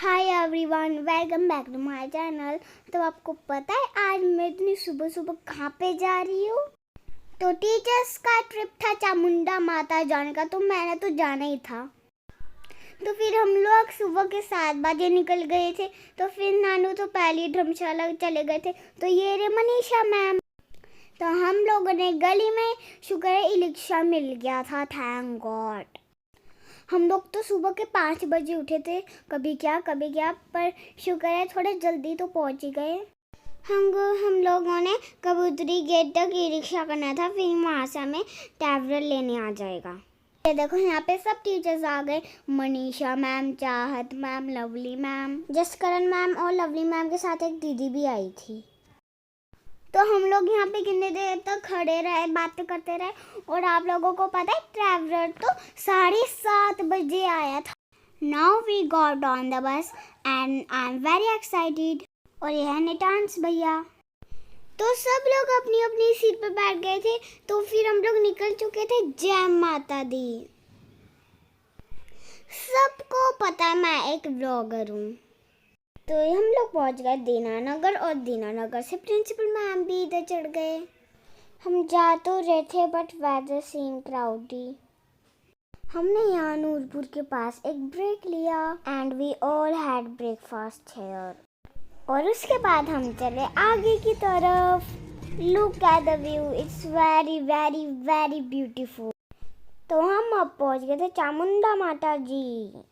Hi everyone, welcome back to my channel. तो आपको पता है आज मैं इतनी सुबह सुबह कहाँ पे जा रही हूँ? तो टीचर्स का ट्रिप था चामुंडा माता जाने का, तो मैंने तो जाना ही था। तो फिर हम लोग सुबह के 7 बजे निकल गए थे। तो फिर नानू तो पहली धर्मशाला चले गए थे। तो ये रे मनीषा मैम। तो हम लोगों ने गली में शुक्र है ई-रिक्शा मिल गया था, थैंक गॉड। हम लोग तो सुबह के 5 बजे उठे थे, कभी क्या पर शुक्र है थोड़े जल्दी तो पहुंच ही गए। हम लोगों ने कबूतरी गेट तक ई रिक्शा करना था, फिर वहाँ से हमें ट्रैवलर लेने आ जाएगा। ये देखो यहाँ पे सब टीचर्स आ गए, मनीषा मैम, चाहत ma'am, lovely ma'am, Jaskaran ma'am और लवली मैम के साथ एक दीदी भी आई थी। तो हम लोग यहाँ पे कितने देर तक खड़े रहे, बातें करते रहे। और आप लोगों को पता है ट्रैवलर तो 7:30 बजे आया था। Now we got on the bus and I am very excited. और यह है निटांस भैया। तो सब लोग अपनी अपनी सीट पर बैठ गए थे। तो फिर हम लोग निकल चुके थे। जय माता दी। सबको पता है मैं एक ब्लॉगर हूँ। तो हम लोग पहुंच गए दीनानगर, और दीनानगर से प्रिंसिपल मैम भी इधर चढ़ गए। हम जा तो रहे थे बट वेदर सीम क्राउडी। हमने यहाँ नूरपुर के पास एक ब्रेक लिया and we all had breakfast here. और उसके बाद हम चले आगे की तरफ। Look at the view, it's very very very beautiful. तो हम अब पहुंच गए थे चामुंडा माता जी।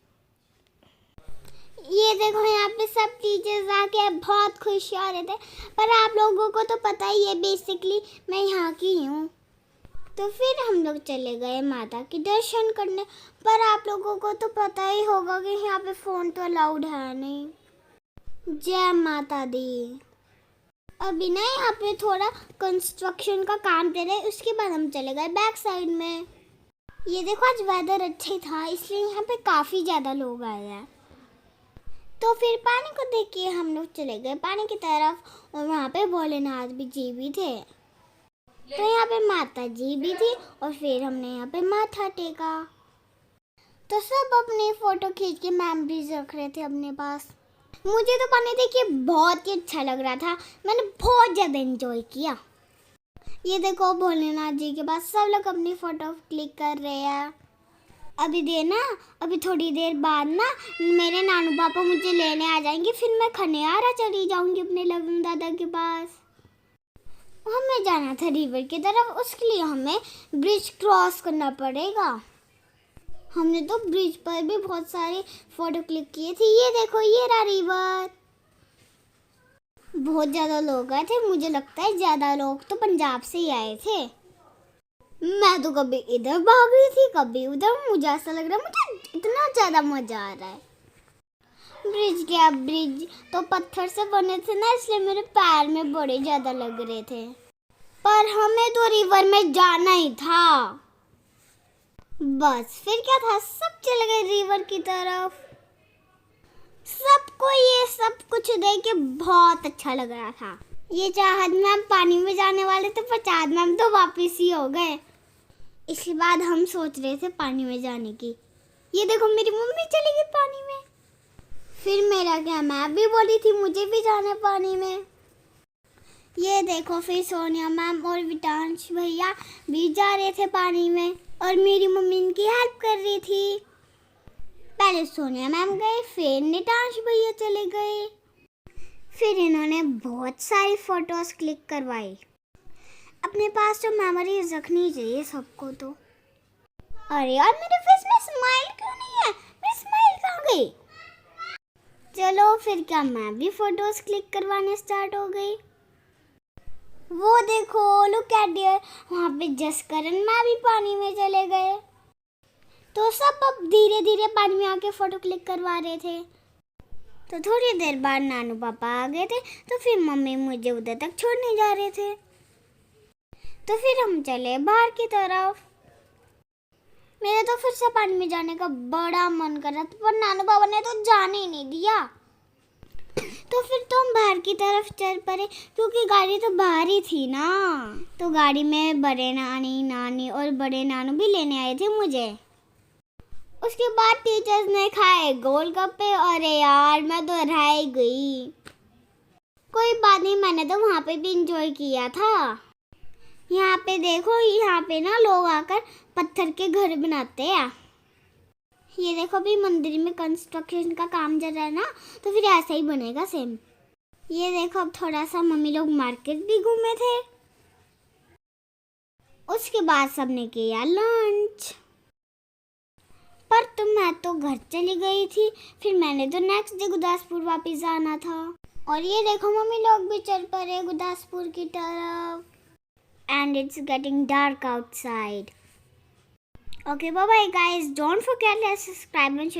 ये देखो यहाँ पे सब टीचर्स आके बहुत खुश हो रहे थे। पर आप लोगों को तो पता ही है, बेसिकली मैं यहाँ की हूँ। तो फिर हम लोग चले गए माता के दर्शन करने। पर आप लोगों को तो पता ही होगा कि यहाँ पे फ़ोन तो अलाउड है नहीं। जय माता दी। अभी ना यहाँ पे थोड़ा कंस्ट्रक्शन का काम चल रहा है, उसके बाद हम चले गए बैक साइड में। ये देखो आज वेदर अच्छा था, इसलिए यहाँ पे काफ़ी ज़्यादा लोग आए हैं। तो फिर पानी को देख के हम लोग चले गए पानी की तरफ, और वहाँ पे भोलेनाथ जी भी थे। तो यहाँ पे माता जी भी थी, और फिर हमने यहाँ पे माथा टेका। तो सब अपने फोटो खींच के मेमोरीज रख रहे थे अपने पास। मुझे तो पानी देख के बहुत ही अच्छा लग रहा था, मैंने बहुत ज़्यादा एंजॉय किया। ये देखो भोलेनाथ जी के पास सब लोग अपनी फ़ोटो क्लिक कर रहे हैं। अभी थोड़ी देर बाद ना मेरे नानू पापा मुझे लेने आ जाएंगे, फिर मैं खनियारा चली जाऊंगी अपने लवम दादा के पास। हमें जाना था रिवर की तरफ, उसके लिए हमें ब्रिज क्रॉस करना पड़ेगा। हमने तो ब्रिज पर भी बहुत सारे फोटो क्लिक किए थे। ये देखो ये रहा रिवर। बहुत ज़्यादा लोग आए थे, मुझे लगता है ज़्यादा लोग तो पंजाब से ही आए थे। मैं तो कभी इधर भाग रही थी, कभी उधर। मुझे ऐसा लग रहा है मुझे इतना ज़्यादा मज़ा आ रहा है। ब्रिज तो पत्थर से बने थे ना, इसलिए मेरे पैर में बड़े ज़्यादा लग रहे थे। पर हमें तो रिवर में जाना ही था। बस फिर क्या था, सब चले गए रिवर की तरफ। सबको ये सब कुछ देख के बहुत अच्छा लग रहा था। ये चाहत मैम पानी में जाने वाले थे, पर चाहत मैम तो वापिस ही हो गए। इसके बाद हम सोच रहे थे पानी में जाने की। ये देखो मेरी मम्मी चली गई पानी में। फिर मेरा क्या, मैं भी बोली थी मुझे भी जाना है पानी में। ये देखो फिर सोनिया मैम और विटांश भैया भी जा रहे थे पानी में, और मेरी मम्मी इनकी हेल्प कर रही थी। पहले सोनिया मैम गए, फिर निटांश भैया चले गए। फिर इन्होंने बहुत सारी फोटोज क्लिक करवाई। अपने पास तो मेमोरीज रखनी चाहिए सबको। तो अरे यार मेरे फेस में स्माइल क्यों नहीं है? मेरी स्माइल कहाँ गई? चलो फिर क्या, मैं भी फोटोज क्लिक करवाने स्टार्ट हो गई। वो देखो लुक एट डियर, वहाँ पे जसकरण मैम भी पानी में चले गए। तो सब अब धीरे धीरे पानी में आके फोटो क्लिक करवा रहे थे। तो थोड़ी देर बाद नानू पापा आ गए थे, तो फिर मम्मी मुझे उधर तक छोड़ने जा रहे थे। तो फिर हम चले बाहर की तरफ। मेरे तो फिर से पानी में जाने का बड़ा मन कर रहा था, पर नानू पापा ने तो जाने ही नहीं दिया। तो फिर तो हम बाहर की तरफ चल पड़े, क्योंकि गाड़ी तो बाहर ही थी ना। तो गाड़ी में बड़े नानी, नानी और बड़े नानू भी लेने आए थे मुझे। उसके बाद टीचर्स ने खाए गोलगप्पे। अरे यार मैं तो रह ही गई। कोई बात नहीं, मैंने तो वहाँ पे भी इंजॉय किया था। यहाँ पे देखो, यहाँ पे ना लोग आकर पत्थर के घर बनाते हैं। ये देखो भी मंदिर में कंस्ट्रक्शन का काम चल रहा है ना, तो फिर ऐसा ही बनेगा सेम। ये देखो अब थोड़ा सा मम्मी लोग मार्केट भी घूमे थे। उसके बाद सबने किया लंच। पर मैं तो घर चली गई थी, फिर मैंने तो नेक्स्ट डे गुरदासपुर वापस आना था। और ये देखो मम्मी लोग भी चल पड़े गुरदासपुर की तरफ। And it's getting dark outside. Okay, bye bye guys. Don't forget to subscribe and share.